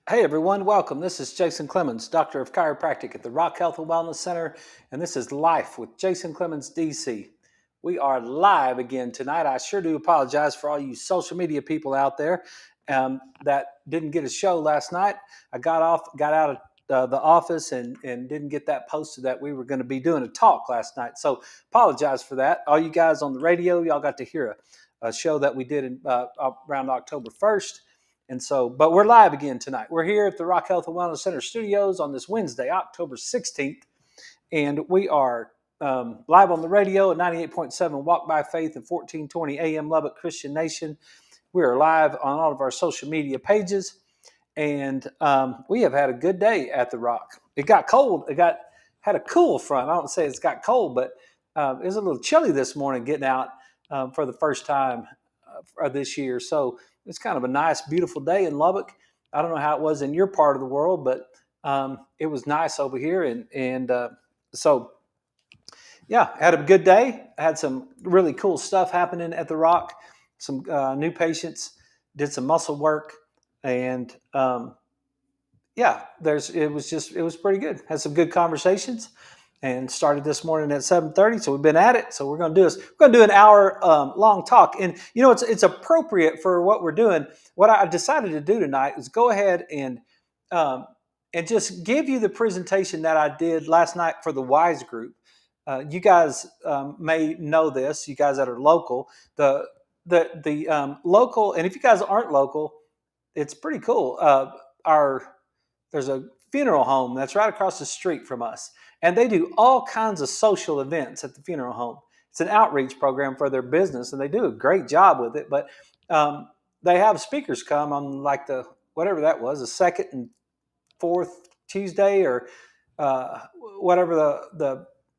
Hey everyone, welcome. This is Jason Clemmons, Doctor of Chiropractic at the Rock Health and Wellness Center, and this is Life with Jason Clemmons, DC. We are live again tonight. I sure do apologize for all you social media people out there that didn't get a show last night. I got out of the office and didn't get that posted that we were going to be doing a talk last night. So apologize for that. All you guys on the radio, y'all got to hear a show that we did around October 1st. And so, but we're live again tonight. We're here at the Rock Health and Wellness Center studios on this Wednesday, October 16th. And we are live on the radio at 98.7 Walk by Faith and 1420 AM Lubbock Christian Nation. We are live on all of our social media pages. And we have had a good day at the Rock. It got cold. Had a cool front. I don't say it's got cold, but it was a little chilly this morning getting out for the first time this year. So it's kind of a nice, beautiful day in Lubbock. I don't know how it was in your part of the world, but it was nice over here. So, yeah, had a good day. I had some really cool stuff happening at the Rock. Some new patients, did some muscle work, and it was pretty good. Had some good conversations. And started this morning at 7:30, so we've been at it. So we're going to do this. We're going to do an hour long talk, and it's appropriate for what we're doing. What I decided to do tonight is go ahead and just give you the presentation that I did last night for the WISE group. You guys may know this. You guys that are local, the local, and if you guys aren't local, it's pretty cool. There's a funeral home that's right across the street from us. And they do all kinds of social events at the funeral home. It's an outreach program for their business, and they do a great job with it. But they have speakers come on like whatever that was, the second and fourth Tuesday, or whatever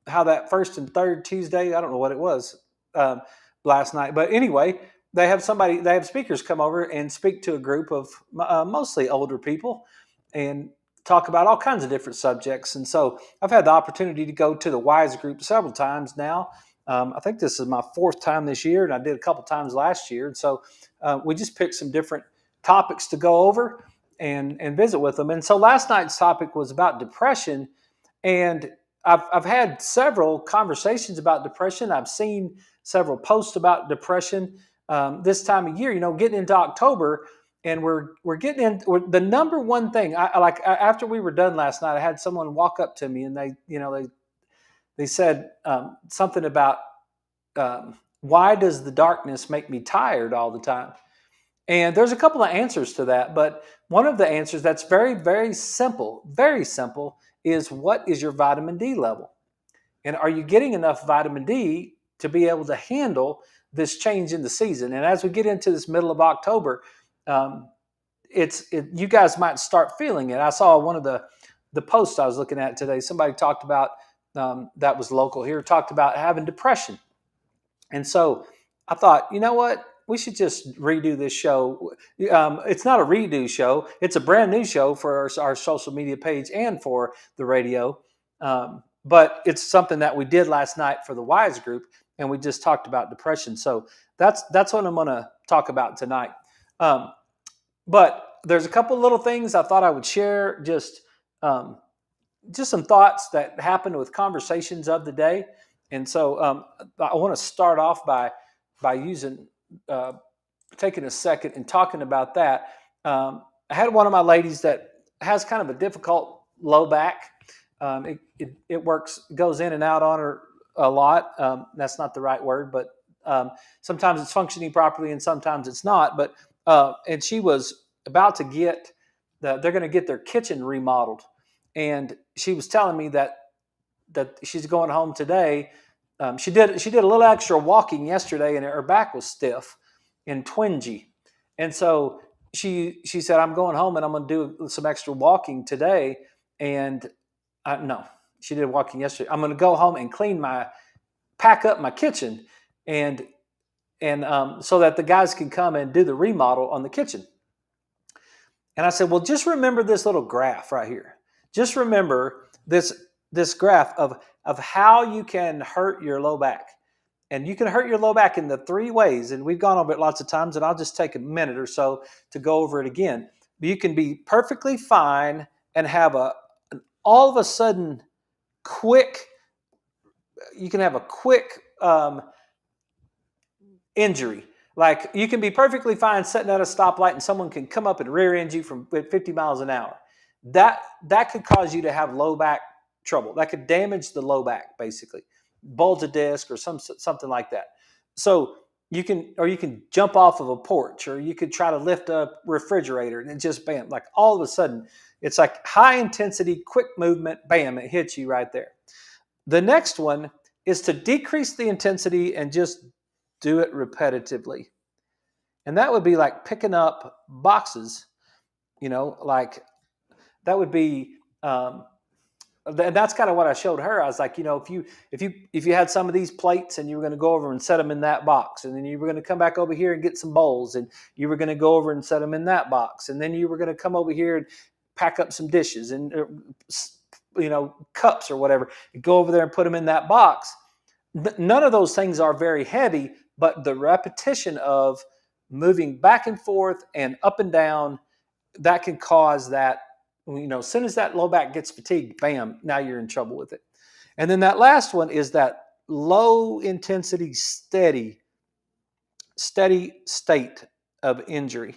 how that first and third Tuesday, I don't know what it was last night. But anyway, they have speakers come over and speak to a group of mostly older people and talk about all kinds of different subjects. And so I've had the opportunity to go to the WISE group several times now. I think this is my fourth time this year, and I did a couple times last year. And so we just picked some different topics to go over and visit with them. And so last night's topic was about depression. And I've had several conversations about depression. I've seen several posts about depression this time of year, getting into October. And we're getting in the number one thing. After we were done last night, I had someone walk up to me and they said something about why does the darkness make me tired all the time? And there's a couple of answers to that, but one of the answers that's very, very simple, is what is your vitamin D level? And are you getting enough vitamin D to be able to handle this change in the season? And as we get into this middle of October, you guys might start feeling it. I saw one of the posts I was looking at today. Somebody talked about that was local here, talked about having depression. And so I thought, you know what? We should just redo this show. It's not a redo show. It's a brand new show for our social media page and for the radio. But it's something that we did last night for the WISE group, and we just talked about depression. So that's what I'm going to talk about tonight. But there's a couple little things I thought I would share, just some thoughts that happened with conversations of the day. And so I want to start off by taking a second and talking about that. I had one of my ladies that has kind of a difficult low back. It goes in and out on her a lot. That's not the right word, but sometimes it's functioning properly and sometimes it's not. But and she was about to they're going to get their kitchen remodeled. And she was telling me that she's going home today. She did a little extra walking yesterday, and her back was stiff and twingy. And so she said, I'm going home and I'm going to do some extra walking today. And no, she did walking yesterday. I'm going to go home and pack up my kitchen and so that the guys can come and do the remodel on the kitchen. And I said, well, just remember this little graph right here. Just remember this graph of how you can hurt your low back. And you can hurt your low back in the three ways. And we've gone over it lots of times, and I'll just take a minute or so to go over it again. You can be perfectly fine and have an all of a sudden quick, you can have a quick injury. Like you can be perfectly fine sitting at a stoplight and someone can come up and rear end you from 50 miles an hour. That could cause you to have low back trouble. That could damage the low back, basically, bulge a disc or something like that. So you can jump off of a porch, or you could try to lift a refrigerator and it just bam, like all of a sudden, it's like high intensity, quick movement, bam, it hits you right there. The next one is to decrease the intensity and just do it repetitively. And that would be like picking up boxes, like that would be, and that's kind of what I showed her. I was like, if you had some of these plates and you were going to go over and set them in that box, and then you were going to come back over here and get some bowls, and you were going to go over and set them in that box, and then you were going to come over here and pack up some dishes and cups or whatever, and go over there and put them in that box. None of those things are very heavy, but the repetition of moving back and forth and up and down, that can cause that, as soon as that low back gets fatigued, bam, now you're in trouble with it. And then that last one is that low intensity, steady state of injury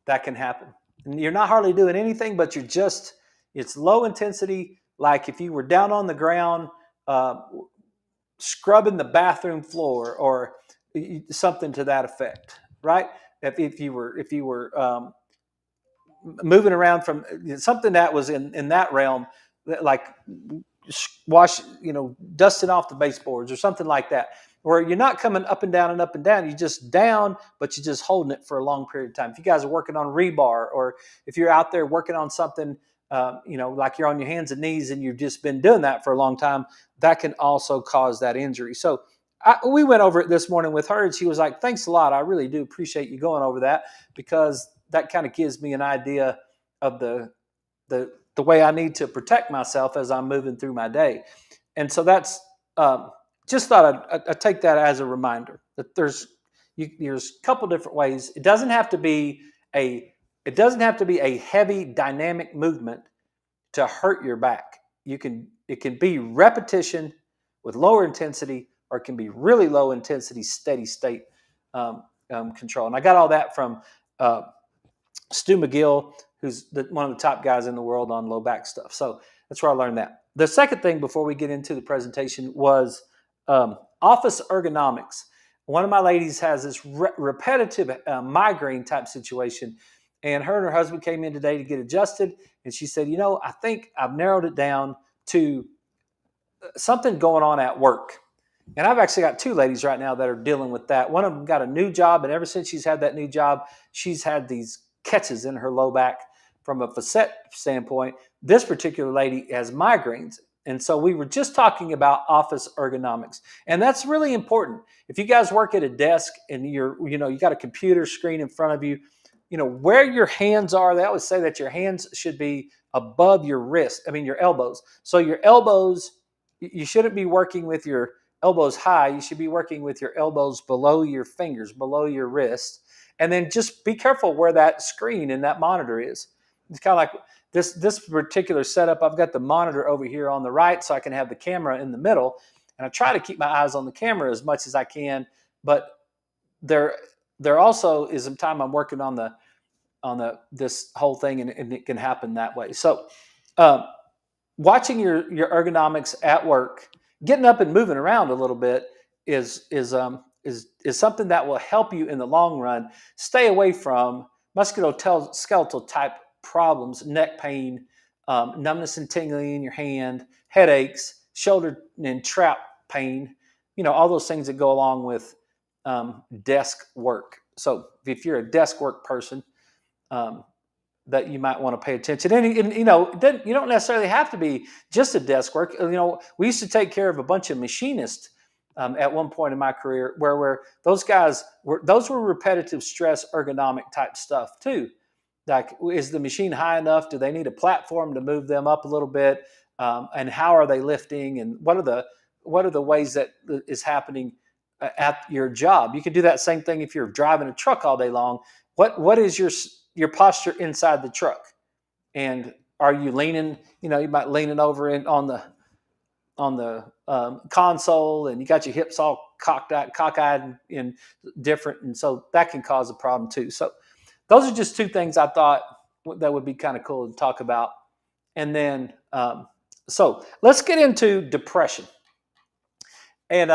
that can happen. And you're not hardly doing anything, but it's low intensity, like if you were down on the ground, scrubbing the bathroom floor or something to that effect, right? If you were moving around from something that was in that realm, like dusting off the baseboards or something like that, where you're not coming up and down and up and down. You're just down, but you're just holding it for a long period of time. If you guys are working on rebar, or if you're out there working on something, like you're on your hands and knees and you've just been doing that for a long time, that can also cause that injury. So we went over it this morning with her, and she was like, thanks a lot. I really do appreciate you going over that, because that kind of gives me an idea of the way I need to protect myself as I'm moving through my day. And so that's just thought I'd take that as a reminder that there's a couple different ways. It doesn't have to be a heavy dynamic movement to hurt your back. It can be repetition with lower intensity, or it can be really low intensity, steady state control. And I got all that from Stu McGill, who's one of the top guys in the world on low back stuff. So that's where I learned that. The second thing before we get into the presentation was office ergonomics. One of my ladies has this repetitive migraine type situation, and her husband came in today to get adjusted, and she said, I think I've narrowed it down to something going on at work. And I've actually got two ladies right now that are dealing with that. One of them got a new job, and ever since she's had that new job, she's had these catches in her low back from a facet standpoint. This particular lady has migraines. And so we were just talking about office ergonomics. And that's really important. If you guys work at a desk and you got a computer screen in front of you, where your hands are, they always say that your hands should be above your your elbows. So your elbows, you shouldn't be working with your elbows high. You should be working with your elbows below your fingers, below your wrist. And then just be careful where that screen and that monitor is. It's kind of like this particular setup. I've got the monitor over here on the right, so I can have the camera in the middle. And I try to keep my eyes on the camera as much as I can. But there also is some time I'm working on this whole thing, and it can happen that way. So watching your ergonomics at work, getting up and moving around a little bit is something that will help you in the long run stay away from musculoskeletal type problems, neck pain, numbness and tingling in your hand, headaches, shoulder and trap pain, all those things that go along with desk work. So if you're a desk work person, that you might want to pay attention. And you don't necessarily have to be just a desk work. We used to take care of a bunch of machinists at one point in my career, where those were repetitive stress ergonomic type stuff too. Like, is the machine high enough? Do they need a platform to move them up a little bit? And how are they lifting? And what are the ways that is happening at your job? You can do that same thing if you're driving a truck all day long. What is your your posture inside the truck. And are you leaning? You might leaning over on the console, and you got your hips all cockeyed and different, and so that can cause a problem too. So those are just two things I thought that would be kind of cool to talk about. And then, so let's get into depression. And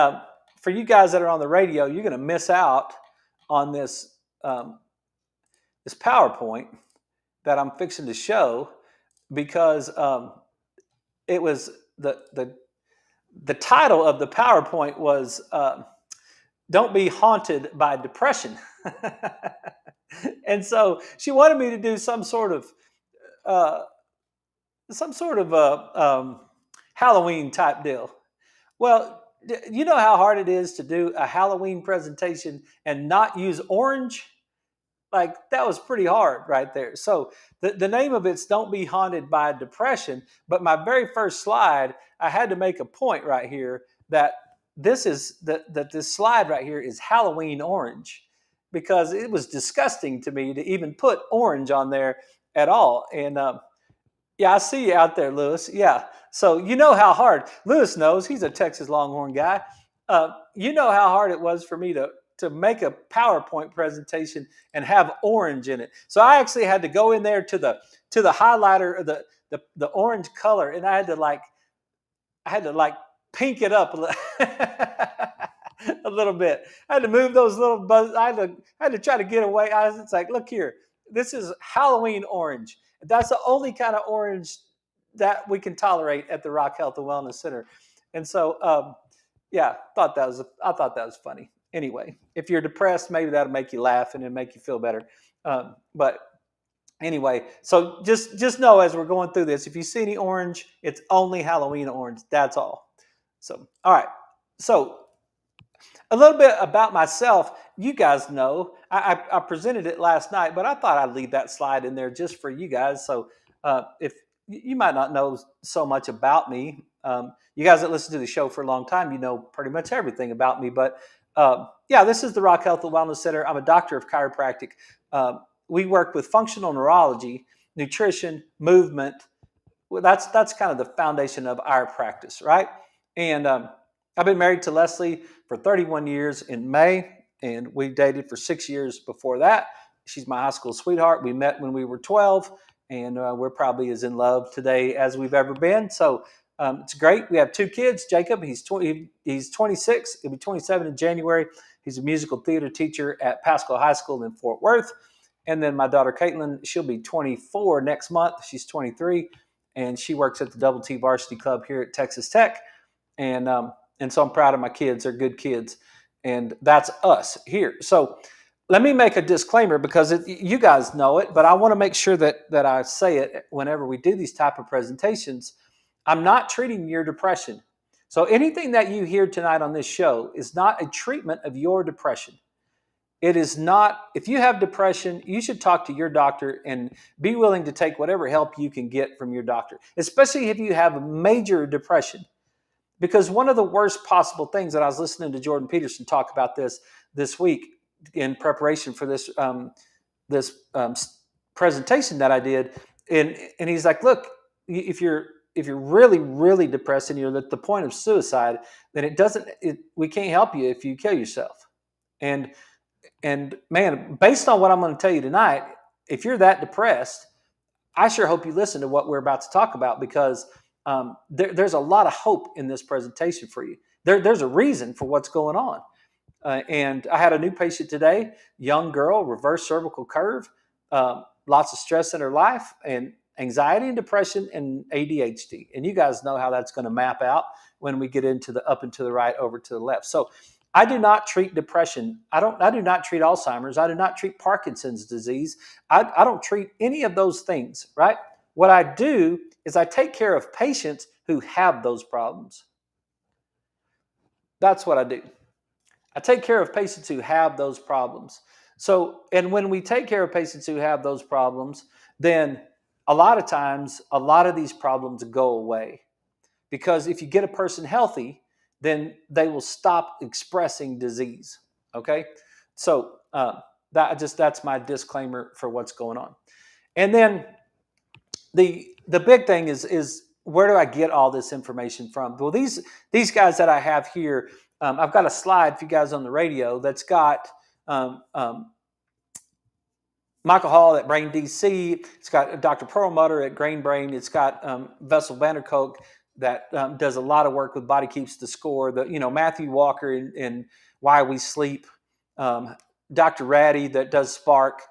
for you guys that are on the radio, you're going to miss out on this PowerPoint that I'm fixing to show, because it was the title of the PowerPoint was "Don't Be Haunted by Depression," and so she wanted me to do some sort of Halloween type deal. Well, you know how hard it is to do a Halloween presentation and not use orange? Like, that was pretty hard right there. So the name of it's "Don't Be Haunted by Depression," but my very first slide, I had to make a point right here that this slide right here is Halloween orange, because it was disgusting to me to even put orange on there at all. And yeah, I see you out there, Lewis. Yeah. So you know how hard, Lewis knows, he's a Texas Longhorn guy. You know how hard it was for me to make a PowerPoint presentation and have orange in it. So I actually had to go in there to the highlighter, or the orange color, and I had to pink it up a little bit. I had to move those little buzz. I had to try to get away. It's like, look here, this is Halloween orange. That's the only kind of orange that we can tolerate at the Rock Health and Wellness Center. And so, yeah, I thought that was funny. Anyway, if you're depressed, maybe that'll make you laugh and it'll make you feel better. But anyway, so just know, as we're going through this, if you see any orange, it's only Halloween orange. That's all. So, all right. So a little bit about myself. You guys know I presented it last night, but I thought I'd leave that slide in there just for you guys. So if you might not know so much about me, you guys that listen to the show for a long time, you know pretty much everything about me. But yeah, this is the Rock Health and Wellness Center. I'm a doctor of chiropractic. We work with functional neurology, nutrition, movement. Well, that's kind of the foundation of our practice, right? And I've been married to Leslie for 31 years in May, and we dated for 6 years before that. She's my high school sweetheart. We met when we were 12, and we're probably as in love today as we've ever been. So it's great. We have two kids. Jacob, he's 26. He'll be 27 in January. He's a musical theater teacher at Pasco High School in Fort Worth. And then my daughter, Caitlin, she'll be 24 next month. She's 23, and she works at the Double T Varsity Club here at Texas Tech. And so I'm proud of my kids. They're good kids. And that's us here. So let me make a disclaimer, because you guys know it, but I want to make sure that I say it whenever we do these type of presentations. I'm not treating your depression. So anything that you hear tonight on this show is not a treatment of your depression. It is not. If you have depression, you should talk to your doctor and be willing to take whatever help you can get from your doctor, especially if you have major depression. Because one of the worst possible things, that I was listening to Jordan Peterson talk about this week in preparation for this presentation that I did, and he's like, look, if you're really, really depressed and you're at the point of suicide, then we can't help you if you kill yourself. And man, based on what I'm going to tell you tonight, if you're that depressed, I sure hope you listen to what we're about to talk about, because there's a lot of hope in this presentation for you. There's a reason for what's going on. And I had a new patient today, young girl, reverse cervical curve, lots of stress in her life, and anxiety and depression and ADHD. And you guys know how that's going to map out when we get into the up and to the right, over to the left. So I do not treat depression. I do not treat Alzheimer's. I do not treat Parkinson's disease. I don't treat any of those things, right? What I do is I take care of patients who have those problems. That's what I do. I take care of patients who have those problems. So, and when we take care of patients who have those problems, then a lot of times, a lot of these problems go away. Because if you get a person healthy, then they will stop expressing disease. Okay? So, That's my disclaimer for what's going on. And then the big thing is where do I get all this information from? Well, these guys that I have here, I've got a slide for you guys on the radio that's got um, um, Michael Hall at Brain DC. It's got Dr. Perlmutter at Grain Brain. It's got Vessel Vanderkolk that does a lot of work with Body Keeps the Score. Matthew Walker in Why We Sleep. Dr. Ratty that does Spark,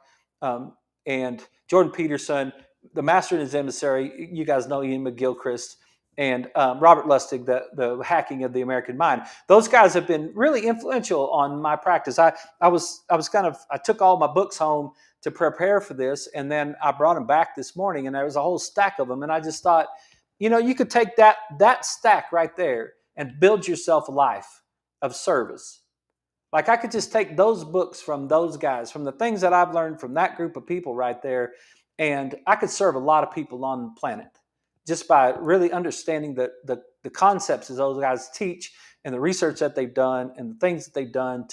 and Jordan Peterson, the Master and His Emissary. You guys know Ian McGilchrist. And Robert Lustig, the Hacking of the American Mind. Those guys have been really influential on my practice. I took all my books home to prepare for this, and then I brought them back this morning, and there was a whole stack of them. And I just thought, you could take that stack right there and build yourself a life of service. Like I could just take those books from those guys, from the things that I've learned from that group of people right there, and I could serve a lot of people on the planet just by really understanding the concepts that those guys teach and the research that they've done and the things that they've done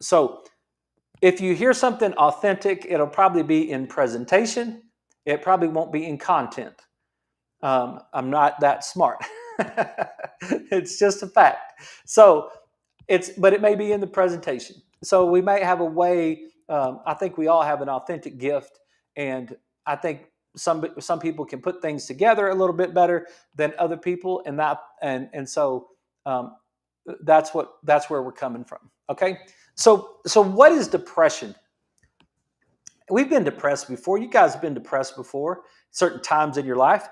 so if you hear something authentic, it'll probably be in presentation. It probably won't be in content. I'm not that smart. It's just a fact. But it may be in the presentation. So we may have a way. I think we all have an authentic gift, and I think some people can put things together a little bit better than other people, and so that's where we're coming from. Okay, so what is depression? We've been depressed before. You guys have been depressed before, certain times in your life.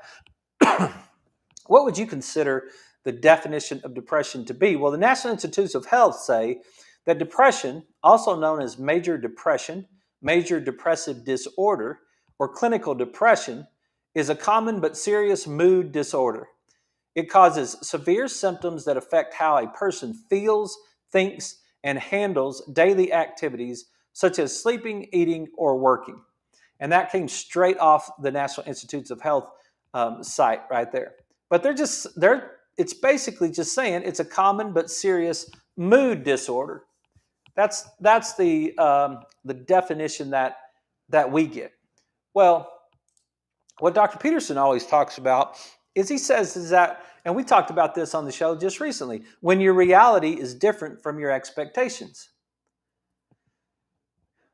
What would you consider the definition of depression to be? Well, the National Institutes of Health say that depression, also known as major depression, major depressive disorder, or clinical depression, is a common but serious mood disorder. It causes severe symptoms that affect how a person feels, thinks, and handles daily activities such as sleeping, eating, or working. And that came straight off the National Institutes of Health site right there. But it's basically just saying it's a common but serious mood disorder. That's the definition that we get. Well, what Dr. Peterson always talks about is he says is that, and we talked about this on the show just recently, when your reality is different from your expectations.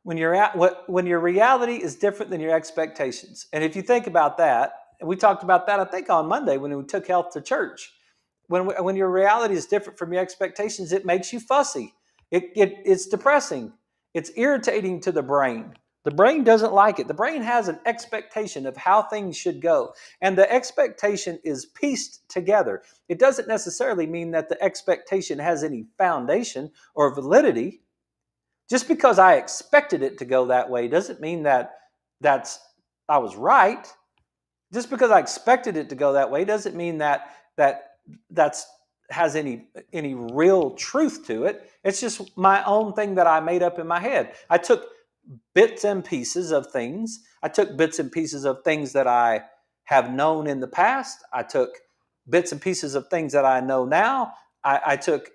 When your reality is different than your expectations. And if you think about that, and we talked about that, I think, on Monday when we took health to church. When your reality is different from your expectations, it makes you fussy. It's depressing. It's irritating to the brain. The brain doesn't like it. The brain has an expectation of how things should go. And the expectation is pieced together. It doesn't necessarily mean that the expectation has any foundation or validity. Just because I expected it to go that way doesn't mean that I was right. Just because I expected it to go that way doesn't mean that has any real truth to it. It's just my own thing that I made up in my head. I took bits and pieces of things. I took bits and pieces of things that I have known in the past. I took bits and pieces of things that I know now. I took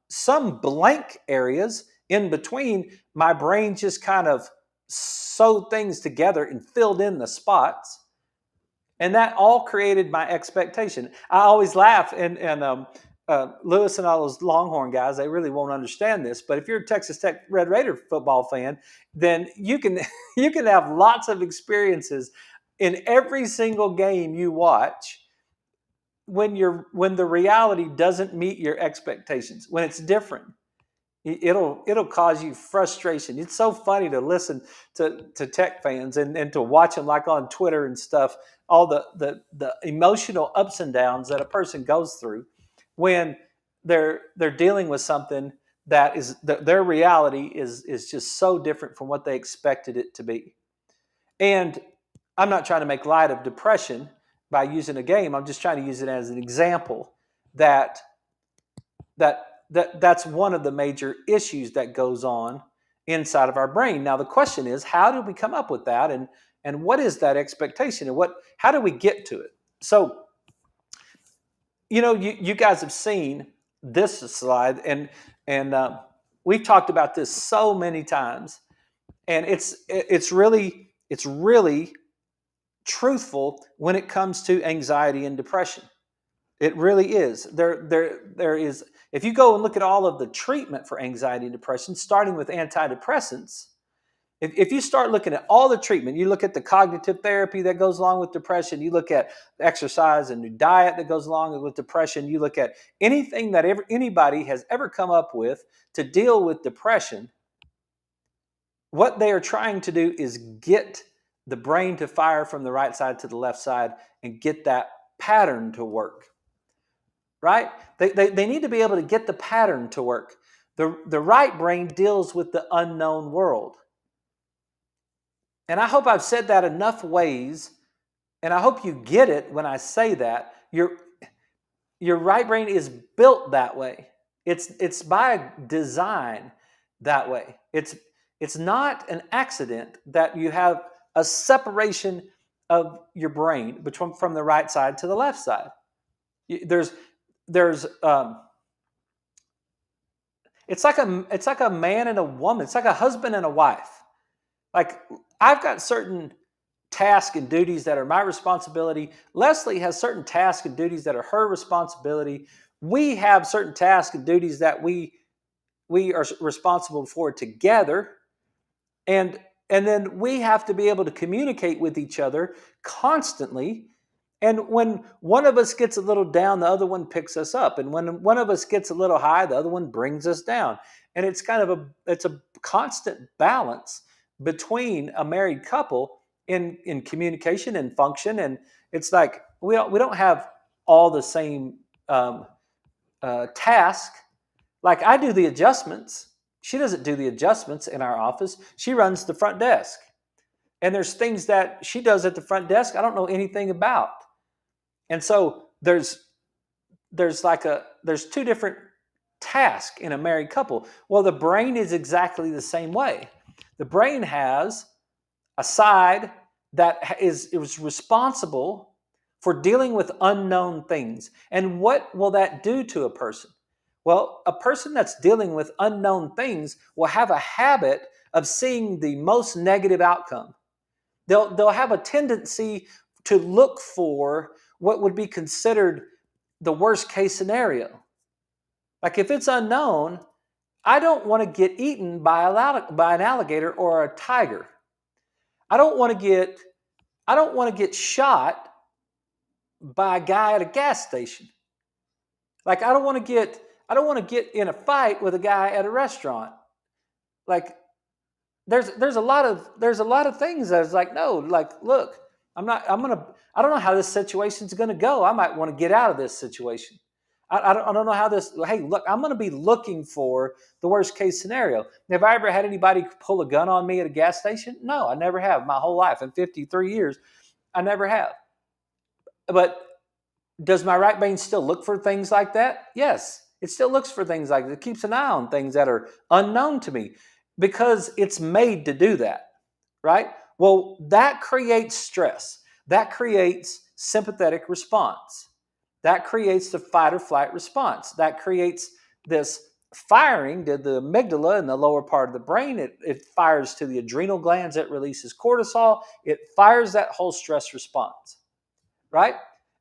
some blank areas in between. My brain just kind of sewed things together and filled in the spots. And that all created my expectation. I always laugh, and Lewis and all those Longhorn guys, they really won't understand this. But if you're a Texas Tech Red Raider football fan, then you can have lots of experiences in every single game you watch when the reality doesn't meet your expectations, when it's different. It'll cause you frustration. It's so funny to listen to Tech fans and to watch them, like on Twitter and stuff, all the emotional ups and downs that a person goes through when they're dealing with something that is their reality is just so different from what they expected it to be. And I'm not trying to make light of depression by using a game. I'm just trying to use it as an example that's one of the major issues that goes on inside of our brain. Now, the question is, how do we come up with that? And what is that expectation? And how do we get to it? So, you guys have seen this slide, and we've talked about this so many times, and it's really truthful when it comes to anxiety and depression. It really is. There is. If you go and look at all of the treatment for anxiety and depression, starting with antidepressants, if you start looking at all the treatment, you look at the cognitive therapy that goes along with depression, you look at exercise and new diet that goes along with depression, you look at anything that anybody has ever come up with to deal with depression, what they are trying to do is get the brain to fire from the right side to the left side and get that pattern to work. Right? They need to be able to get the pattern to work. The right brain deals with the unknown world. And I hope I've said that enough ways, and I hope you get it when I say that. Your right brain is built that way. It's by design that way. It's not an accident that you have a separation of your brain from the right side to the left side. There's it's like a man and a woman. It's like a husband and a wife. Like, I've got certain tasks and duties that are my responsibility. Leslie has certain tasks and duties that are her responsibility. We have certain tasks and duties that we are responsible for together. And then we have to be able to communicate with each other constantly. And when one of us gets a little down, the other one picks us up. And when one of us gets a little high, the other one brings us down. And it's a constant balance between a married couple in communication and function. And it's like we don't have all the same task. Like, I do the adjustments. She doesn't do the adjustments in our office. She runs the front desk. And there's things that she does at the front desk I don't know anything about. And so there's two different tasks in a married couple. Well, the brain is exactly the same way. The brain has a side that is responsible for dealing with unknown things. And what will that do to a person? Well, a person that's dealing with unknown things will have a habit of seeing the most negative outcome. They'll have a tendency to look for what would be considered the worst case scenario. Like, if it's unknown, I don't want to get eaten by an alligator or a tiger. I don't want to get shot by a guy at a gas station. Like, I don't want to get in a fight with a guy at a restaurant. Like, there's a lot of things that's like, no, like, look, I don't know how this situation's going to go. I might want to get out of this situation. I don't know how this, hey, look, I'm going to be looking for the worst case scenario. Have I ever had anybody pull a gun on me at a gas station? No, I never have. My whole life, in 53 years, I never have. But does my right brain still look for things like that? Yes, it still looks for things like that. It keeps an eye on things that are unknown to me because it's made to do that, right? Well, that creates stress. That creates sympathetic response. That creates the fight or flight response. That creates this firing to the amygdala in the lower part of the brain. It fires to the adrenal glands. It releases cortisol. It fires that whole stress response, right?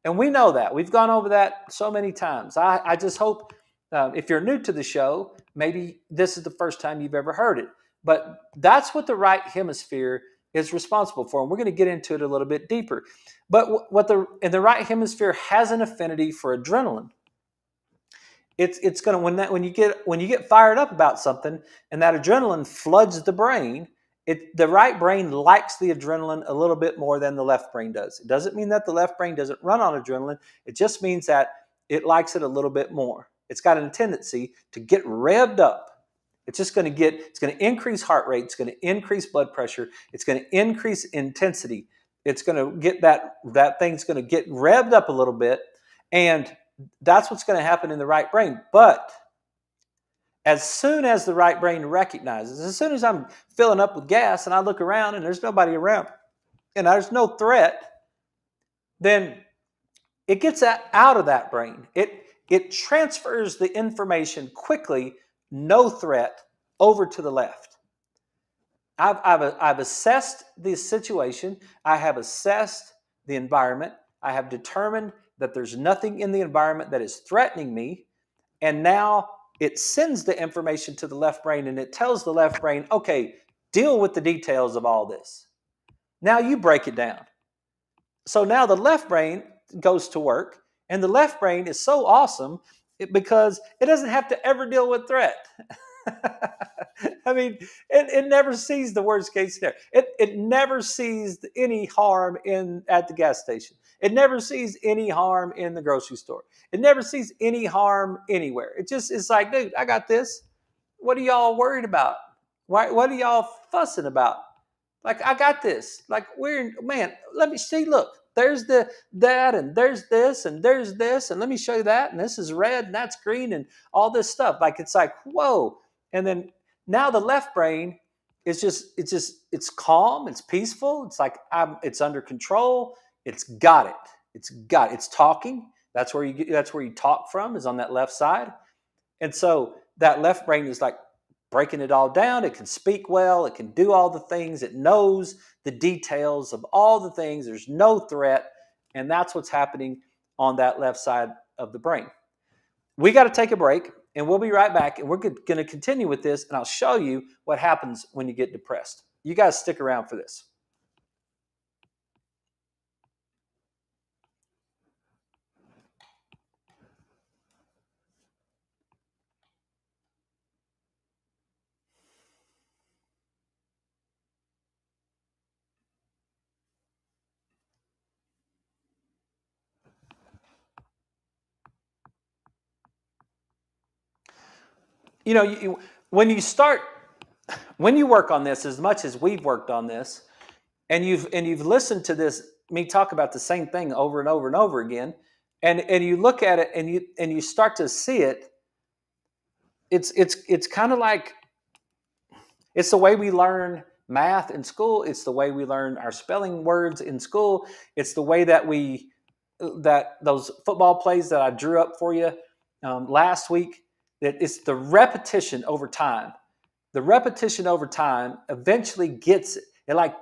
And we know that. We've gone over that so many times. I just hope if you're new to the show, maybe this is the first time you've ever heard it. But that's what the right hemisphere is responsible for. And we're going to get into it a little bit deeper. But the right hemisphere has an affinity for adrenaline. It's going to when you get fired up about something and that adrenaline floods the brain, the right brain likes the adrenaline a little bit more than the left brain does. It doesn't mean that the left brain doesn't run on adrenaline. It just means that it likes it a little bit more. It's got a tendency to get revved up. It's going to increase heart rate. It's going to increase blood pressure. It's going to increase intensity. It's going to get that thing's going to get revved up a little bit. And that's what's going to happen in the right brain. But as soon as the right brain recognizes, as soon as I'm filling up with gas and I look around and there's nobody around and there's no threat, then it gets out of that brain. It transfers the information quickly, no threat, over to the left. I've assessed the situation. I have assessed the environment. I have determined that there's nothing in the environment that is threatening me. And now it sends the information to the left brain and it tells the left brain, okay, deal with the details of all this. Now you break it down. So now the left brain goes to work, and the left brain is so awesome because it doesn't have to ever deal with threat. I mean, it never sees the worst case scenario. It never sees any harm at the gas station. It never sees any harm in the grocery store. It never sees any harm anywhere. It's like, dude, I got this. What are y'all worried about? What are y'all fussing about? Like, I got this. Like, man, let me see, look, there's that, and there's this, and there's this, and let me show you that, and this is red, and that's green, and all this stuff. Like, it's like, whoa. And then now the left brain is it's calm, it's peaceful, it's like it's under control, it's got it. It's talking. That's where you talk from, is on that left side. And so that left brain is like breaking it all down. It can speak well. It can do all the things. It knows the details of all the things. There's no threat. And that's what's happening on that left side of the brain. We got to take a break, and we'll be right back. And we're going to continue with this, and I'll show you what happens when you get depressed. You guys stick around for this. You know, when you work on this as much as we've worked on this, and you've listened to me talk about the same thing over and over and over again, and you look at it and you start to see it. It's kind of like it's the way we learn math in school. It's the way we learn our spelling words in school. It's the way that those football plays that I drew up for you last week. That it's the repetition over time. The repetition over time eventually gets it. It like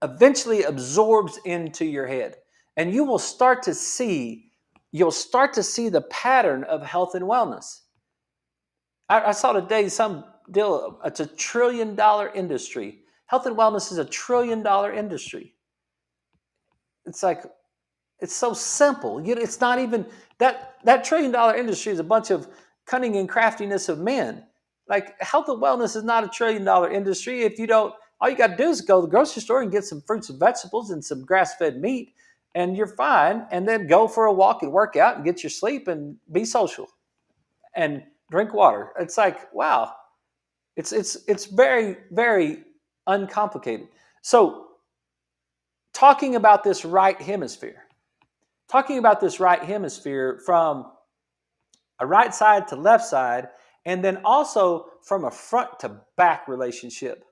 eventually absorbs into your head, and you'll start to see the pattern of health and wellness. I saw today some deal. It's $1 trillion industry. Health and wellness is $1 trillion industry. It's like, it's so simple. It's not even that $1 trillion industry is a bunch of cunning and craftiness of men. Like, health and wellness is not $1 trillion industry. If you don't, all you got to do is go to the grocery store and get some fruits and vegetables and some grass-fed meat, and you're fine. And then go for a walk and work out and get your sleep and be social and drink water. It's like, wow. It's very, very uncomplicated. So talking about this right hemisphere from a right side to left side, and then also from a front to back relationship.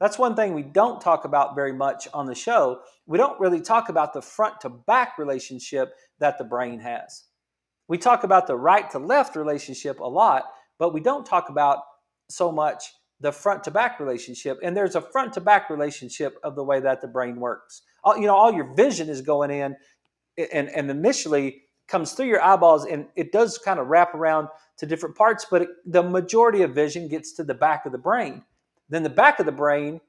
That's one thing we don't talk about very much on the show. We don't really talk about the front to back relationship that the brain has. We talk about the right to left relationship a lot, but we don't talk about so much the front to back relationship. And there's a front to back relationship of the way that the brain works. All your vision is going in and initially comes through your eyeballs, and it does kind of wrap around to different parts, but the majority of vision gets to the back of the brain. Then the back of the brain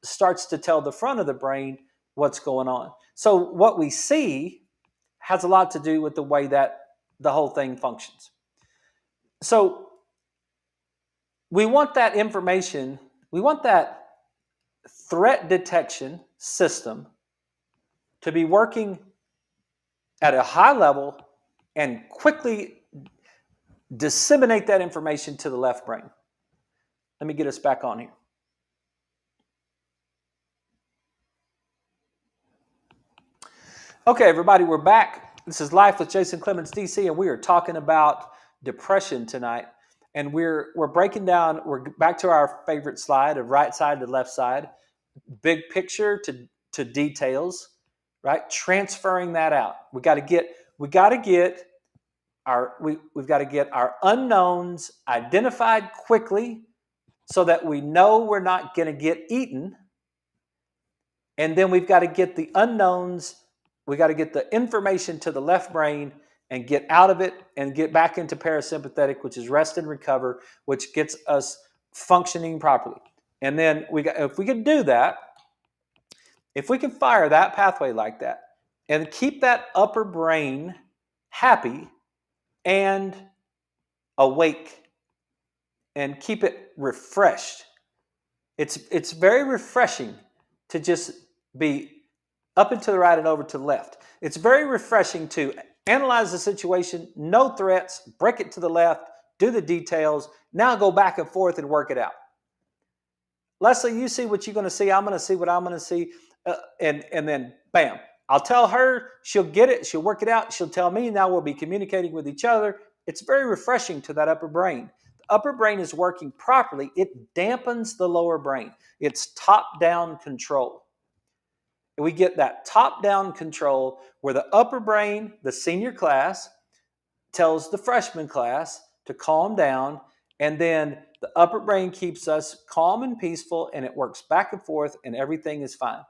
starts to tell the front of the brain what's going on. So what we see has a lot to do with the way that the whole thing functions. So we want that information, we want that threat detection system to be working at a high level and quickly disseminate that information to the left brain. Let me get us back on here. Okay, everybody, we're back. This is Life with Jason Clemmons, DC, and we are talking about depression tonight. And we're breaking down, we're back to our favorite slide of right side to left side, big picture to details, right? Transferring that out. We got to get we've got to get our unknowns identified quickly so that we know we're not going to get eaten. And then we've got to get the unknowns, we got to get the information to the left brain and get out of it and get back into parasympathetic, which is rest and recover, which gets us functioning properly. And then if we can do that, if we can fire that pathway like that and keep that upper brain happy and awake and keep it refreshed, it's very refreshing to just be up and to the right and over to the left. It's very refreshing to analyze the situation, no threats, break it to the left, do the details, now go back and forth and work it out. Leslie, you see what you're going to see. I'm going to see what I'm going to see. And then, bam, I'll tell her. She'll get it. She'll work it out. She'll tell me. Now we'll be communicating with each other. It's very refreshing to that upper brain. The upper brain is working properly. It dampens the lower brain. It's top-down control. And we get that top-down control where the upper brain, the senior class, tells the freshman class to calm down, and then the upper brain keeps us calm and peaceful, and it works back and forth, and everything is fine.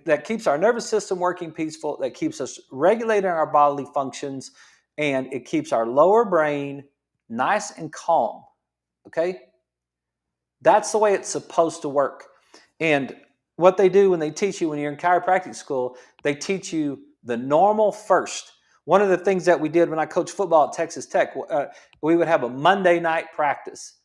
That keeps our nervous system working peaceful, that keeps us regulating our bodily functions, and it keeps our lower brain nice and calm, okay? That's the way it's supposed to work. And what they do when they teach you when you're in chiropractic school, they teach you the normal first. One of the things that we did when I coached football at Texas Tech, we would have a Monday night practice.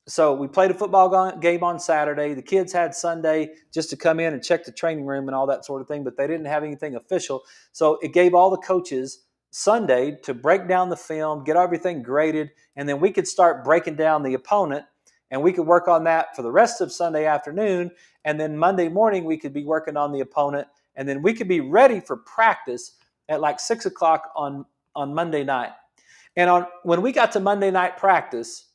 So we played a football game on Saturday. The kids had Sunday just to come in and check the training room and all that sort of thing, but they didn't have anything official. So it gave all the coaches Sunday to break down the film, get everything graded, and then we could start breaking down the opponent, and we could work on that for the rest of Sunday afternoon, and then Monday morning we could be working on the opponent, and then we could be ready for practice at like 6 o'clock on Monday night. And when we got to Monday night practice,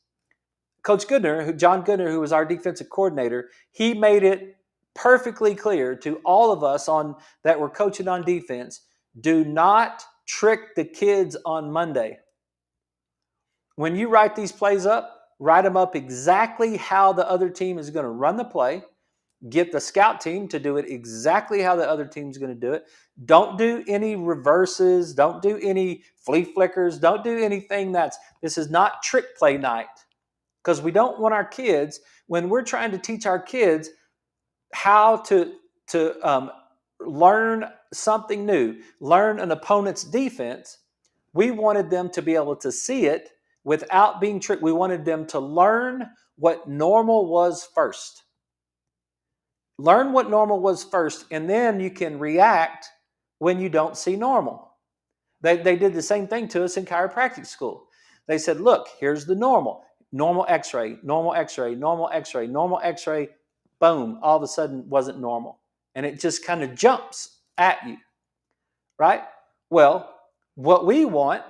Coach Goodner, John Goodner, who was our defensive coordinator, he made it perfectly clear to all of us that were coaching on defense, do not trick the kids on Monday. When you write these plays up, write them up exactly how the other team is going to run the play. Get the scout team to do it exactly how the other team is going to do it. Don't do any reverses. Don't do any flea flickers. Don't do anything this is not trick play night. Because we don't want our kids, when we're trying to teach our kids how to learn something new, learn an opponent's defense, we wanted them to be able to see it without being tricked. We wanted them to learn what normal was first. Learn what normal was first, and then you can react when you don't see normal. They did the same thing to us in chiropractic school. They said, look, here's the normal. Normal x-ray, normal x-ray, normal x-ray, normal x-ray, boom, all of a sudden wasn't normal. And it just kind of jumps at you, right? Well, what we want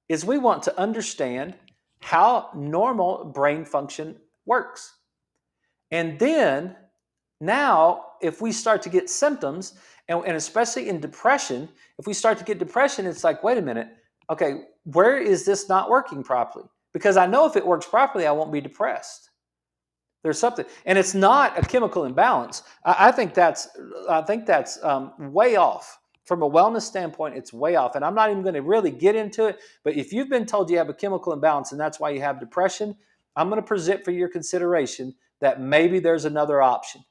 is we want to understand how normal brain function works. And then now, if we start to get symptoms, and especially in depression, if we start to get depression, it's like, wait a minute, okay, where is this not working properly? Because I know if it works properly, I won't be depressed. There's something, and it's not a chemical imbalance. I think that's way off. From a wellness standpoint, it's way off. And I'm not even going to really get into it, but if you've been told you have a chemical imbalance and that's why you have depression, I'm going to present for your consideration that maybe there's another option.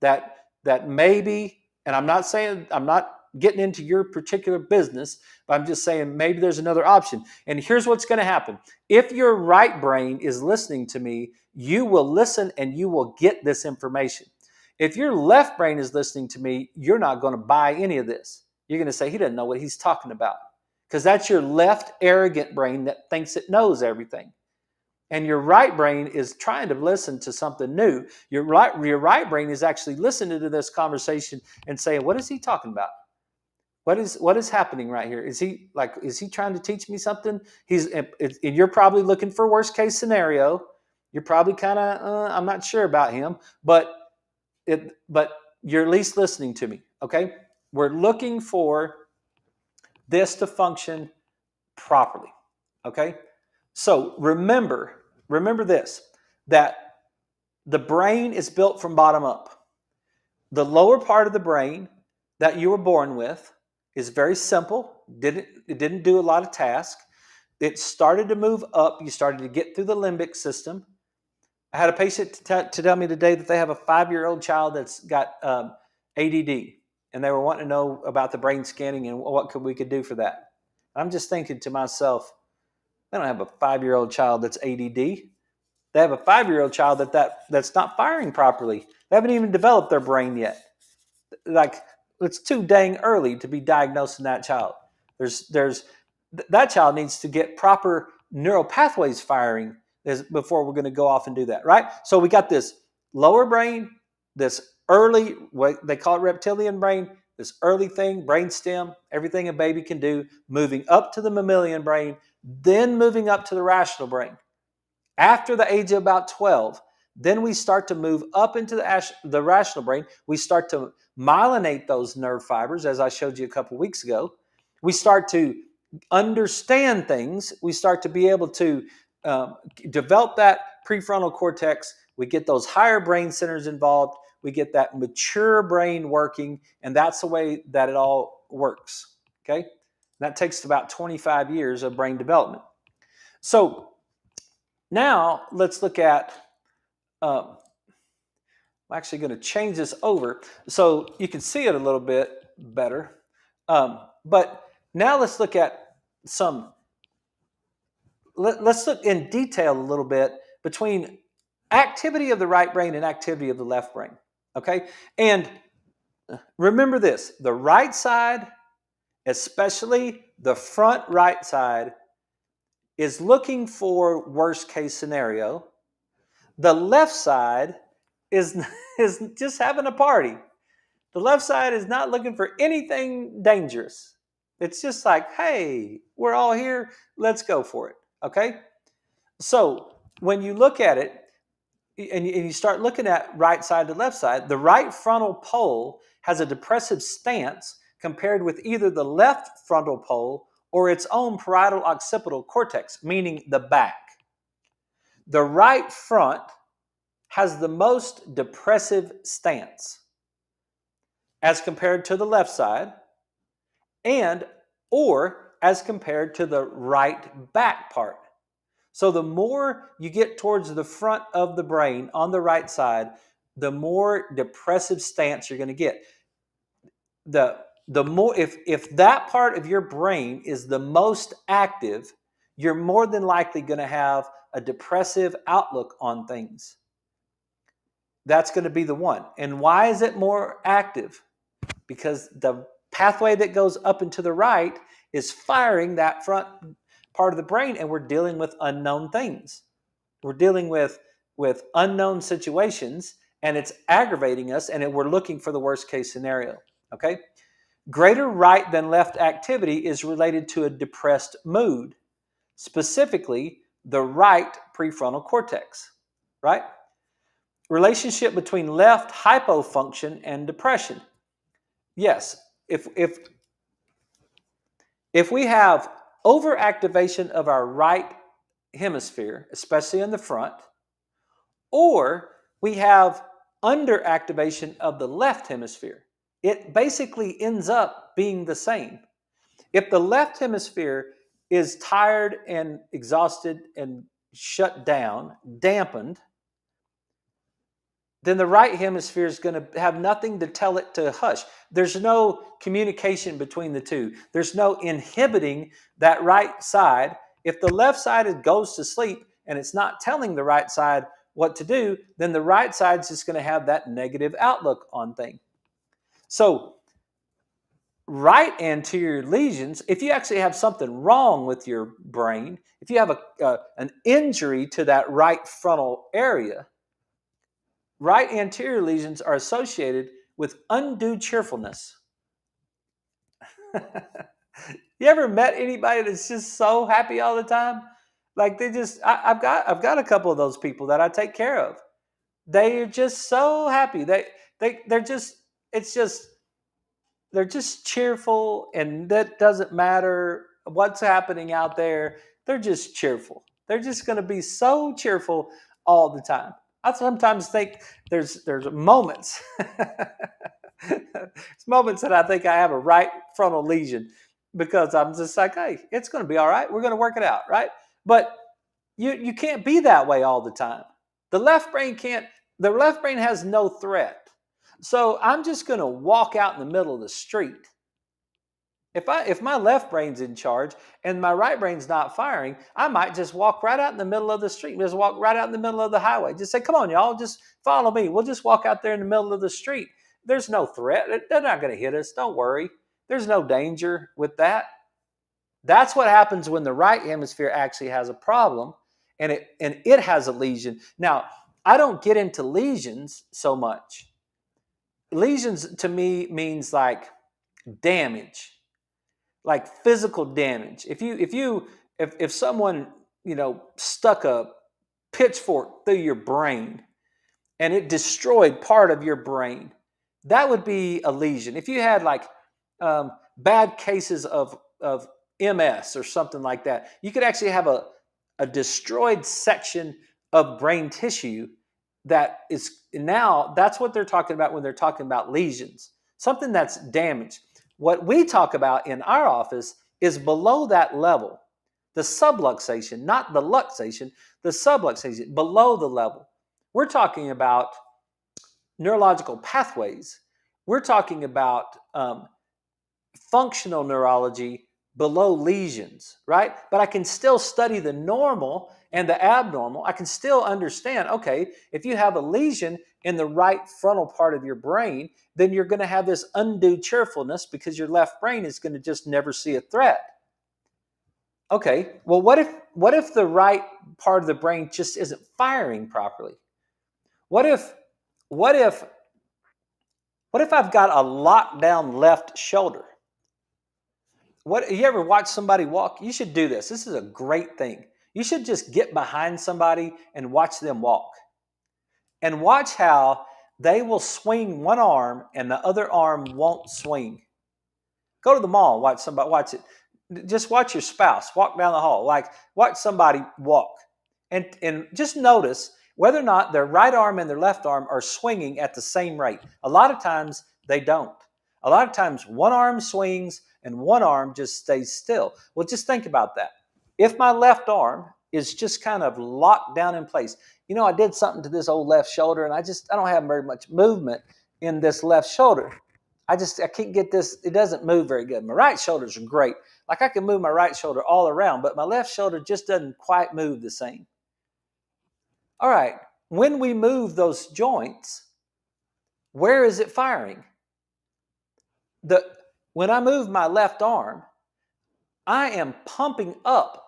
That maybe, and I'm not getting into your particular business, but I'm just saying maybe there's another option. And here's what's going to happen. If your right brain is listening to me, you will listen and you will get this information. If your left brain is listening to me, you're not going to buy any of this. You're going to say, he doesn't know what he's talking about. Because that's your left arrogant brain that thinks it knows everything. And your right brain is trying to listen to something new. Your right brain is actually listening to this conversation and saying, what is he talking about? What is happening right here? Is he trying to teach me something? And you're probably looking for worst case scenario. You're probably kind of, I'm not sure about him, but you're at least listening to me. Okay. We're looking for this to function properly. Okay? So remember this, that the brain is built from bottom up. The lower part of the brain that you were born with is very simple. It didn't do a lot of tasks. It started to move up. You started to get through the limbic system. I had a patient to tell me today that they have a 5-year-old child that's got ADD, and they were wanting to know about the brain scanning and what we could do for that. I'm just thinking to myself, they don't have a 5-year-old child that's ADD. They have a 5-year-old child that's not firing properly. They haven't even developed their brain yet. Like, it's too dang early to be diagnosing that child. That child needs to get proper neural pathways firing before we're going to go off and do that, right? So we got this lower brain, this early, what they call it reptilian brain, this early thing, brain stem, everything a baby can do, moving up to the mammalian brain, then moving up to the rational brain. After the age of about 12, then we start to move up into the rational brain. We start to myelinate those nerve fibers, as I showed you a couple weeks ago. We start to understand things. We start to be able to develop that prefrontal cortex. We get those higher brain centers involved. We get that mature brain working, and that's the way that it all works. Okay? That takes about 25 years of brain development. So now let's look at, I'm actually going to change this over so you can see it a little bit better. But now let's look at let's look in detail a little bit between activity of the right brain and activity of the left brain. Okay? And remember this, the right side, especially the front right side, is looking for worst case scenario. The left side is just having a party. The left side is not looking for anything dangerous. It's just like, hey, we're all here. Let's go for it. Okay? So when you look at it and you start looking at right side to left side, the right frontal pole has a depressive stance compared with either the left frontal pole or its own parietal occipital cortex, meaning the back. The right front has the most depressive stance as compared to the left side and or as compared to the right back part. So the more you get towards the front of the brain on the right side, the more depressive stance you're going to get. The more if that part of your brain is the most active, you're more than likely going to have a depressive outlook on things. That's going to be the one. And why is it more active? Because the pathway that goes up and to the right is firing that front part of the brain, and we're dealing with unknown things. We're dealing with unknown situations, and it's aggravating us, and we're looking for the worst case scenario. Okay? Greater right than left activity is related to a depressed mood, specifically the right prefrontal cortex, right? Relationship between left hypofunction and depression. Yes, if we have overactivation of our right hemisphere, especially in the front, or we have underactivation of the left hemisphere, it basically ends up being the same. If the left hemisphere is tired and exhausted and shut down, dampened, then the right hemisphere is going to have nothing to tell it to hush. There's no communication between the two. There's no inhibiting that right side. If the left side goes to sleep and it's not telling the right side what to do, then the right side's just going to have that negative outlook on things. So right anterior lesions, if you actually have something wrong with your brain, if you have an injury to that right frontal area, right anterior lesions are associated with undue cheerfulness. You ever met anybody that's just so happy all the time? Like I've got a couple of those people that I take care of. They are just so happy. They're just cheerful, and that doesn't matter what's happening out there, they're just cheerful. They're just going to be so cheerful all the time. I sometimes think there's moments, it's moments that I think I have a right frontal lesion because I'm just like, hey, it's going to be all right. We're going to work it out, right? But you can't be that way all the time. The left brain can't. The left brain has no threat. So I'm just going to walk out in the middle of the street. If my left brain's in charge and my right brain's not firing, I might just walk right out in the middle of the street. Just walk right out in the middle of the highway. Just say, come on, y'all, just follow me. We'll just walk out there in the middle of the street. There's no threat. They're not going to hit us. Don't worry. There's no danger with that. That's what happens when the right hemisphere actually has a problem and it has a lesion. Now, I don't get into lesions so much. Lesions to me means like damage, like physical damage. If someone, stuck a pitchfork through your brain and it destroyed part of your brain, that would be a lesion. If you had like bad cases of MS or something like that, you could actually have a destroyed section of brain tissue that is now, that's what they're talking about when they're talking about lesions, something that's damaged. What we talk about in our office is below that level, the subluxation, not the luxation, the subluxation, below the level. We're talking about neurological pathways. We're talking about functional neurology below lesions, right? But I can still study the normal and the abnormal. I can still understand, okay, if you have a lesion in the right frontal part of your brain, then you're going to have this undue cheerfulness because your left brain is going to just never see a threat. Okay, well, what if the right part of the brain just isn't firing properly? What if I've got a lockdown left shoulder? You ever watch somebody walk? You should do this. This is a great thing. You should just get behind somebody and watch them walk. And watch how they will swing one arm and the other arm won't swing. Go to the mall, watch it. Just watch your spouse walk down the hall. Like watch somebody walk. And just notice whether or not their right arm and their left arm are swinging at the same rate. A lot of times they don't. A lot of times one arm swings and one arm just stays still. Well, just think about that. If my left arm is just kind of locked down in place, I did something to this old left shoulder and I don't have very much movement in this left shoulder. I can't get this. It doesn't move very good. My right shoulders are great. Like I can move my right shoulder all around, but my left shoulder just doesn't quite move the same. All right. When we move those joints, where is it firing? When I move my left arm, I am pumping up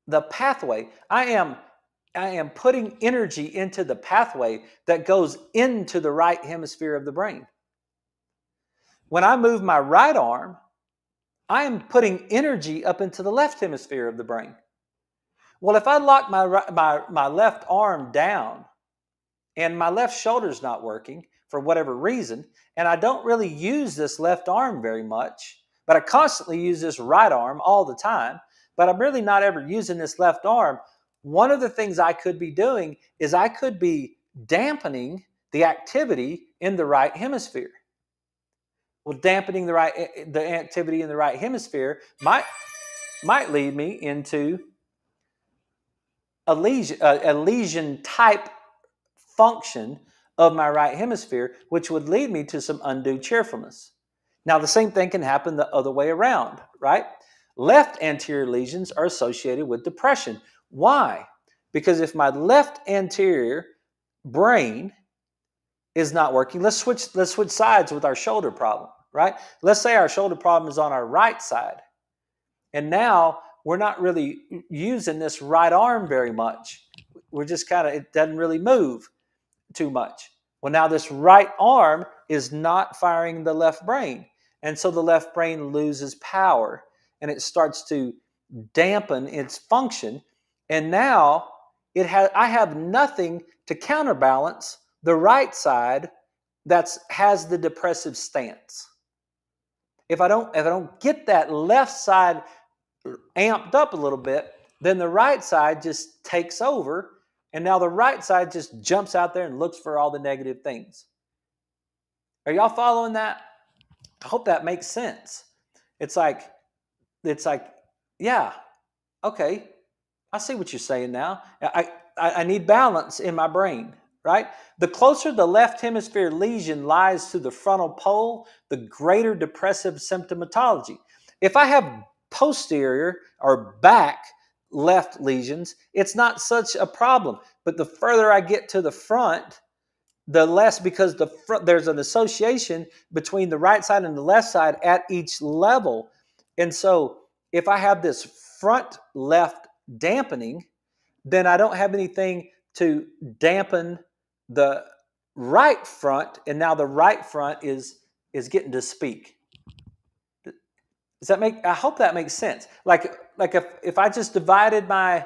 the pathway. I am putting energy into the pathway that goes into the right hemisphere of the brain. When I move my right arm, I am putting energy up into the left hemisphere of the brain. Well, if I lock my left arm down and my left shoulder's not working for whatever reason, and I don't really use this left arm very much, but I constantly use this right arm all the time, but I'm really not ever using this left arm, one of the things I could be doing is I could be dampening the activity in the right hemisphere. Well, dampening the activity in the right hemisphere might lead me into a lesion type function of my right hemisphere, which would lead me to some undue cheerfulness. Now, the same thing can happen the other way around, right? Left anterior lesions are associated with depression. Why? Because if my left anterior brain is not working, let's switch sides with our shoulder problem, right? Let's say our shoulder problem is on our right side. And now we're not really using this right arm very much. We're just it doesn't really move too much. Well, now this right arm is not firing the left brain. And so the left brain loses power and it starts to dampen its function. And now I have nothing to counterbalance the right side that has the depressive stance. If I don't get that left side amped up a little bit, then the right side just takes over, and now the right side just jumps out there and looks for all the negative things. Are y'all following that? I hope that makes sense. It's like, yeah, okay, I see what you're saying now. I need balance in my brain, right? The closer the left hemisphere lesion lies to the frontal pole, the greater depressive symptomatology. If I have posterior or back left lesions, it's not such a problem. But the further I get to the front, the less, because there's an association between the right side and the left side at each level. And so if I have this front left dampening, then I don't have anything to dampen the right front, and now the right front is getting to speak. Does that make? I hope that makes sense. Like if I just divided my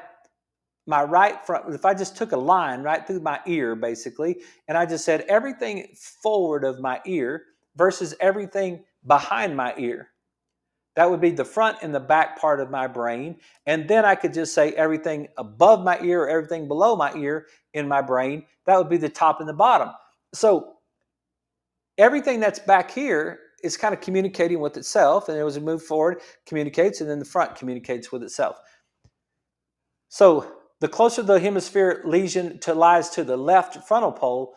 right front, if I just took a line right through my ear, basically, and I just said everything forward of my ear versus everything behind my ear, that would be the front and the back part of my brain. And then I could just say everything above my ear or everything below my ear in my brain. That would be the top and the bottom. So everything that's back here is kind of communicating with itself. And as we move forward, communicates, and then the front communicates with itself. So the closer the hemisphere lesion lies to the left frontal pole,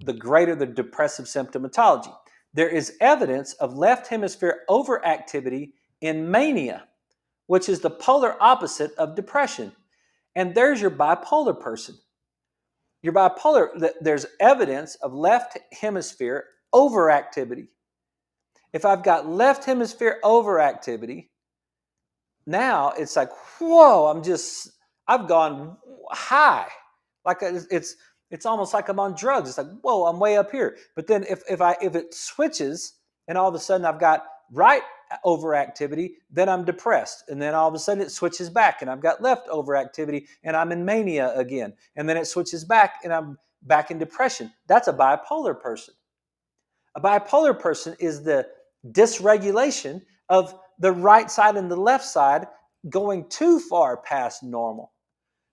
the greater the depressive symptomatology. There is evidence of left hemisphere overactivity in mania, which is the polar opposite of depression. And there's your bipolar person. Your bipolar, there's evidence of left hemisphere overactivity. If I've got left hemisphere overactivity, now it's like, whoa, I've gone high. Like it's almost like I'm on drugs. It's like, whoa, I'm way up here. But then if it switches and all of a sudden I've got right overactivity, then I'm depressed. And then all of a sudden it switches back and I've got left overactivity and I'm in mania again. And then it switches back and I'm back in depression. That's a bipolar person. A bipolar person is the dysregulation of the right side and the left side going too far past normal.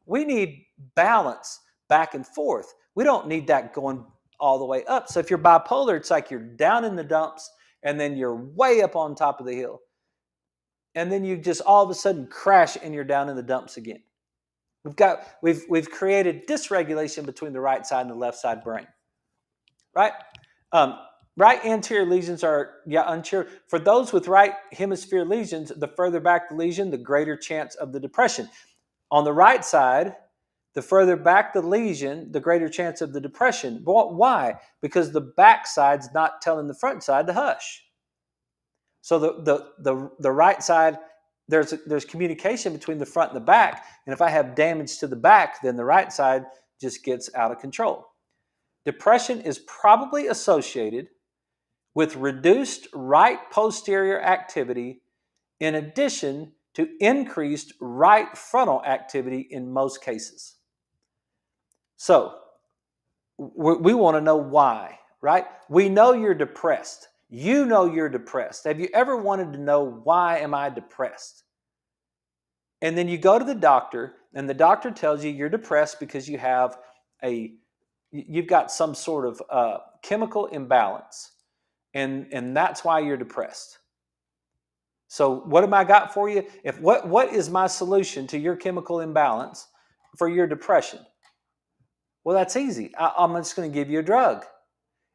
We need balance back and forth. We don't need that going all the way up. So if you're bipolar, it's like you're down in the dumps and then you're way up on top of the hill. And then you just all of a sudden crash and you're down in the dumps again. We've created dysregulation between the right side and the left side brain. Right? Right anterior lesions are unsure. For those with right hemisphere lesions, the further back the lesion, the greater chance of the depression. On the right side, the further back the lesion, the greater chance of the depression. Why? Because the back side's not telling the front side to hush. So the right side, there's communication between the front and the back. And if I have damage to the back, then the right side just gets out of control. Depression is probably associated with reduced right posterior activity in addition to increased right frontal activity in most cases. So we want to know why, right? We know you're depressed. You know you're depressed. Have you ever wanted to know, why am I depressed? And then you go to the doctor and the doctor tells you you're depressed because you've got some sort of chemical imbalance. And that's why you're depressed. So what have I got for you? What is my solution to your chemical imbalance for your depression? Well, that's easy. I'm just going to give you a drug.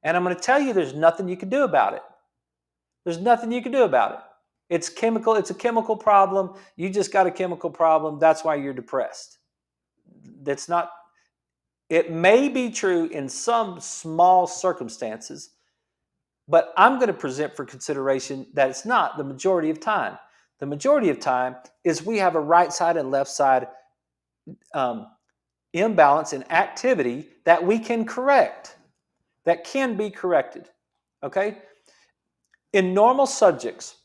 And I'm going to tell you there's nothing you can do about it. There's nothing you can do about it. It's chemical. It's a chemical problem. You just got a chemical problem. That's why you're depressed. That's not. It may be true in some small circumstances, but I'm going to present for consideration that it's not the majority of time. The majority of time is we have a right side and left side imbalance in activity that we can correct, that can be corrected. Okay? In normal subjects,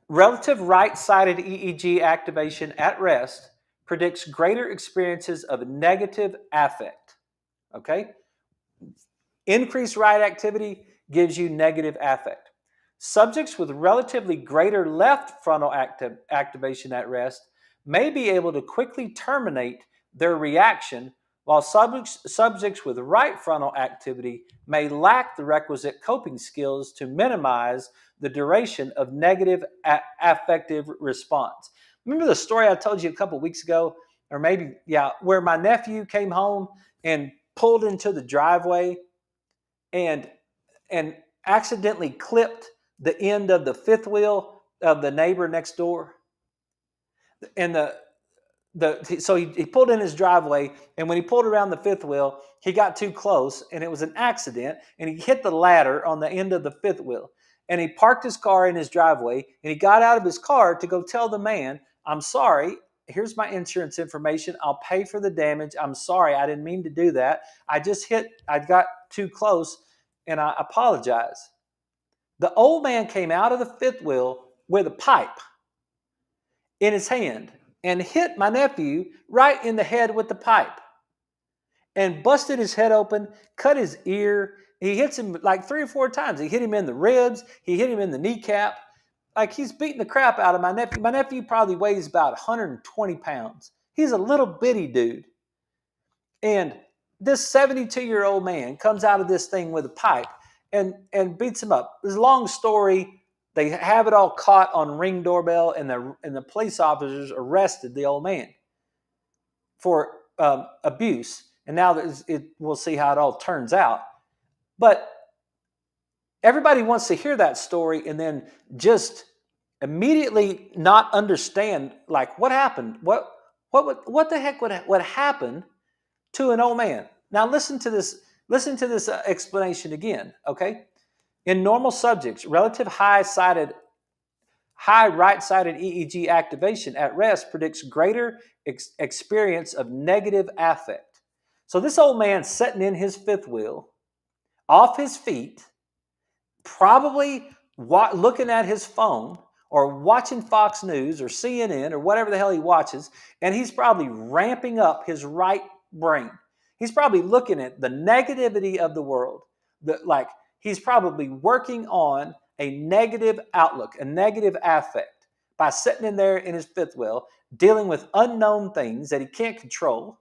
relative right-sided EEG activation at rest predicts greater experiences of negative affect. Okay? Increased right activity gives you negative affect. Subjects with relatively greater left frontal activation at rest may be able to quickly terminate their reaction, while subjects with right frontal activity may lack the requisite coping skills to minimize the duration of negative affective response. Remember the story I told you a couple weeks ago, or maybe, yeah, where my nephew came home and pulled into the driveway and and accidentally clipped the end of the fifth wheel of the neighbor next door. And so he pulled in his driveway, and when he pulled around the fifth wheel, he got too close, and it was an accident, and he hit the ladder on the end of the fifth wheel. And he parked his car in his driveway, and he got out of his car to go tell the man, I'm sorry, here's my insurance information, I'll pay for the damage, I'm sorry, I didn't mean to do that, I got too close, and I apologize. The old man came out of the fifth wheel with a pipe in his hand and hit my nephew right in the head with the pipe and busted his head open, cut his ear. He hits him like 3 or 4 times. He hit him in the ribs. He hit him in the kneecap. Like, he's beating the crap out of my nephew. My nephew probably weighs about 120 pounds. He's a little bitty dude. And this 72-year-old man comes out of this thing with a pipe and beats him up. This long story. They have it all caught on Ring doorbell, and the police officers arrested the old man for abuse. And now we'll see how it all turns out. But everybody wants to hear that story and then just immediately not understand, like, what happened? What the heck would happen to an old man? Now listen to this explanation again, okay? In normal subjects, relative high right-sided EEG activation at rest predicts greater experience of negative affect. So this old man sitting in his fifth wheel, off his feet, probably looking at his phone or watching Fox News or CNN or whatever the hell he watches, and he's probably ramping up his right brain. He's probably looking at the negativity of the world. He's probably working on a negative outlook, a negative affect, by sitting in there in his fifth wheel, dealing with unknown things that he can't control.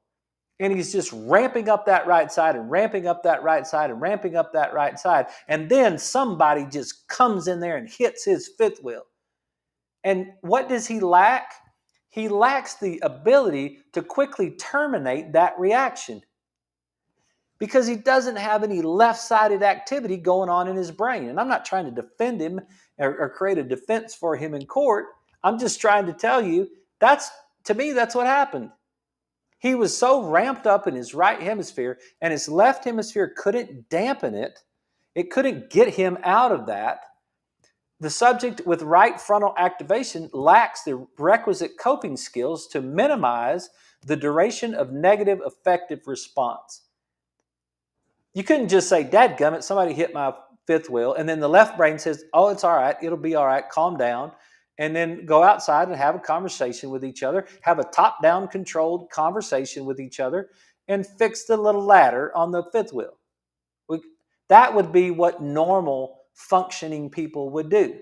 And he's just ramping up that right side and ramping up that right side and ramping up that right side. And then somebody just comes in there and hits his fifth wheel. And what does he lack? He lacks the ability to quickly terminate that reaction, because he doesn't have any left-sided activity going on in his brain. And I'm not trying to defend him or create a defense for him in court. I'm just trying to tell you, to me, that's what happened. He was so ramped up in his right hemisphere, and his left hemisphere couldn't dampen it. It couldn't get him out of that. The subject with right frontal activation lacks the requisite coping skills to minimize the duration of negative affective response. You couldn't just say, dadgummit, somebody hit my fifth wheel, and then the left brain says, oh, it's all right, it'll be all right, calm down, and then go outside and have a conversation with each other, have a top-down controlled conversation with each other, and fix the little ladder on the fifth wheel. That would be what normal functioning people would do.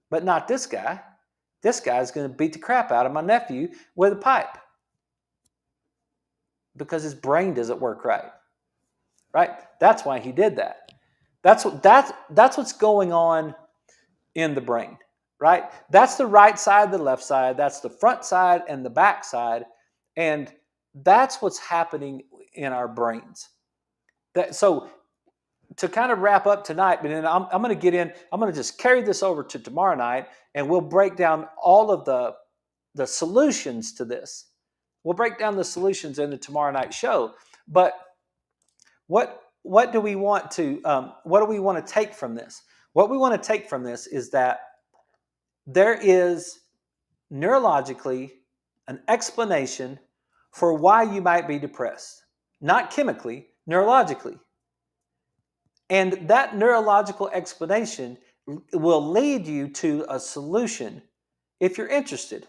But not this guy. This guy's going to beat the crap out of my nephew with a pipe because his brain doesn't work right. Right? That's why he did that. That's what's going on in the brain, right? That's the right side, the left side. That's the front side and the back side. And that's what's happening in our brains. So to kind of wrap up tonight, but then I'm going to just carry this over to tomorrow night, and we'll break down all of the solutions to this. We'll break down the solutions in the tomorrow night show. But what do we want to take from this? What we want to take from this is that there is neurologically an explanation for why you might be depressed. Not chemically, neurologically. And that neurological explanation will lead you to a solution if you're interested.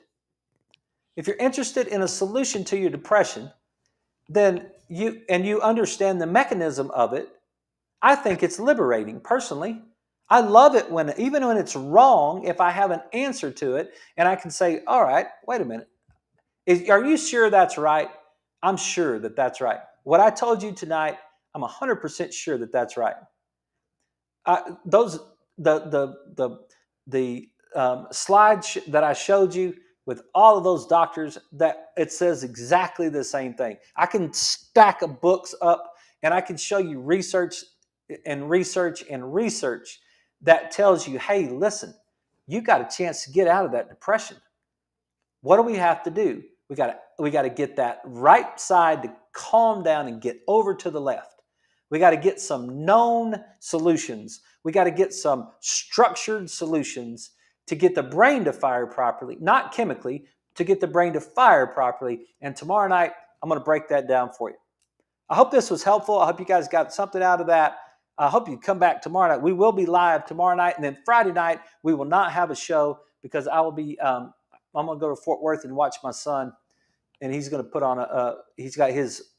If you're interested in a solution to your depression, then you understand the mechanism of it, I think it's liberating. Personally, I love it when, even when it's wrong, if I have an answer to it and I can say, all right, wait a minute. Are you sure that's right? I'm sure that that's right. What I told you tonight, I'm 100% sure that that's right. Those the slide that I showed you with all of those doctors, that it says exactly the same thing. I can stack of books up and I can show you research and research and research that tells you, hey, listen, you got a chance to get out of that depression. What do we have to do? We got to get that right side to calm down and get over to the left. We got to get some known solutions. We got to get some structured solutions to get the brain to fire properly, not chemically, to get the brain to fire properly. And tomorrow night, I'm going to break that down for you. I hope this was helpful. I hope you guys got something out of that. I hope you come back tomorrow night. We will be live tomorrow night. And then Friday night, we will not have a show because I will be, I'm going to go to Fort Worth and watch my son. And he's going to put on he's got his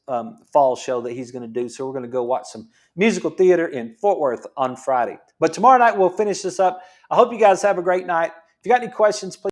fall show that he's going to do. So we're going to go watch some musical theater in Fort Worth on Friday. But tomorrow night, we'll finish this up. I hope you guys have a great night. If you got any questions, please.